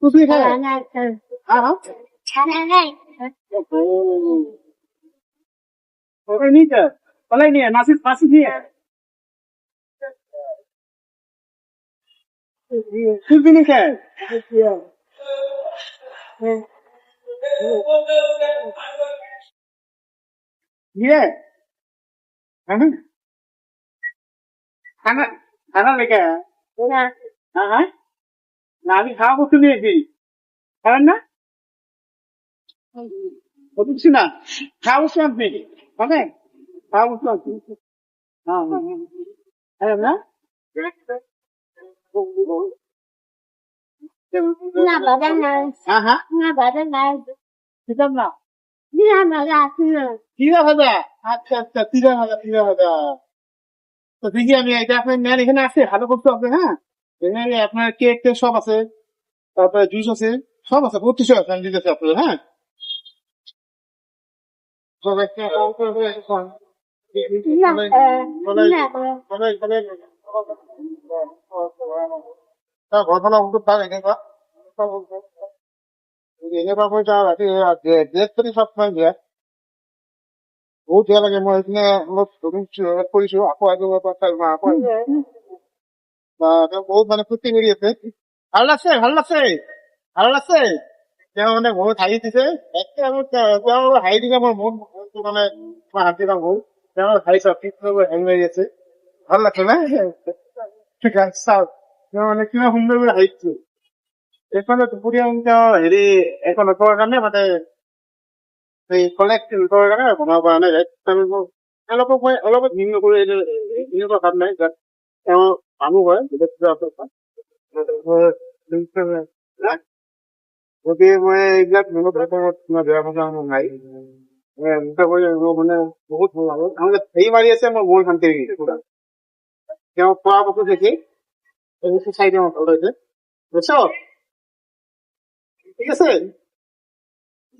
তুই খায় ওকে নিয়ে পালাই নিয়ে নাসি ফাঁসি দিয়ে তুই নিয়ে খায় দিয়ে হ্যাঁ খানা খানা লেগে হ্যাঁ হ্যাঁ না আমি খাওয়া বস্তু নিয়েছি খাবেন না বলছি না খাওয়া বস্তু আপনি খাবেন খাওয়া বস্তু আপনি হ্যাঁ হ্যাঁ না হ্যাঁ হ্যাঁ দিতাম না তিরা ভাজা আচ্ছা আচ্ছা তিরা ভাজা তো দেখি আমি এটা আপনার নেন এখানে আছে ভালো করতে হবে হ্যাঁ এখানে আপনার কেক টেক সব আছে তারপরে জুস আছে সব আছে 3200 আছে আমি দিতেছি আপনার হ্যাঁ সব একটা ঘর ভালো কিন্তু পাবে এনেকুৱা পইচা ৰাতি ড্ৰেছ পাতি চব খুৱাই দিয়ে বহুত বেয়া লাগে মই এইপিনে অলপ কৰিছো আকৌ আকৌ তেওঁ বহুত মানে ফূৰ্তি কৰি আছে ভাল লাগছে ভাল লাগছে ভাল লাগছে তেওঁ মানে বহুত হাঁহি দিছে তেওঁ হাঁহি দিলে মোৰ মনটো মানে শান্তি পাম হ'ল তেওঁ হাঁহি চাওক হাঁহি মাৰি আছে ভাল লাগছে না চাওক তেওঁ মানে কিমান সুন্দৰ কৰি হাঁহিছো এইখনে দুপৰীয়া হেৰি এখন লোকৰ কাৰণে মানে এই কলেক্ট লোকৰ কাৰণে বনাব পৰা নাই তেওঁলোকক মই অলপ ভিন্ন নকৰো এনেকুৱা কাম নাই যাত তেওঁ মানুহ হয় গতিকে মই এইবিলাক মনত বেয়া কথা নাই এনেকুৱা কৰি মানে বহুত ভাল লাগে তেওঁলোকে হেৰি মাৰি আছে মই বহুত শান্তি পুৰা তেওঁ খোৱা বস্তু দেখি চাই তেওঁ ভাল লাগিছে বুজিছ ঠিক আছে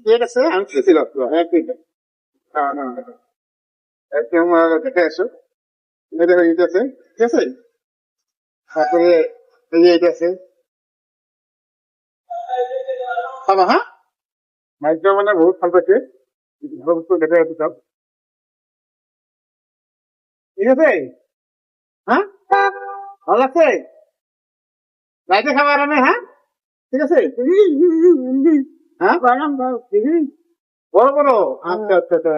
ঠিক আছে আমি খেতি লাগতো একদিন একদম দেখে আছো এটা আছে ঠিক আছে তারপরে এটা আছে খাবা হ্যাঁ মাইক মানে বহুত ভাল পাইছে ভালো বস্তু দেখে আছো সব ঠিক আছে হ্যাঁ ভালো লাগছে রাইতে খাবার আমি হ্যাঁ ঠিক আছে হ্যাঁ বড় বড় আচ্ছা আচ্ছা আচ্ছা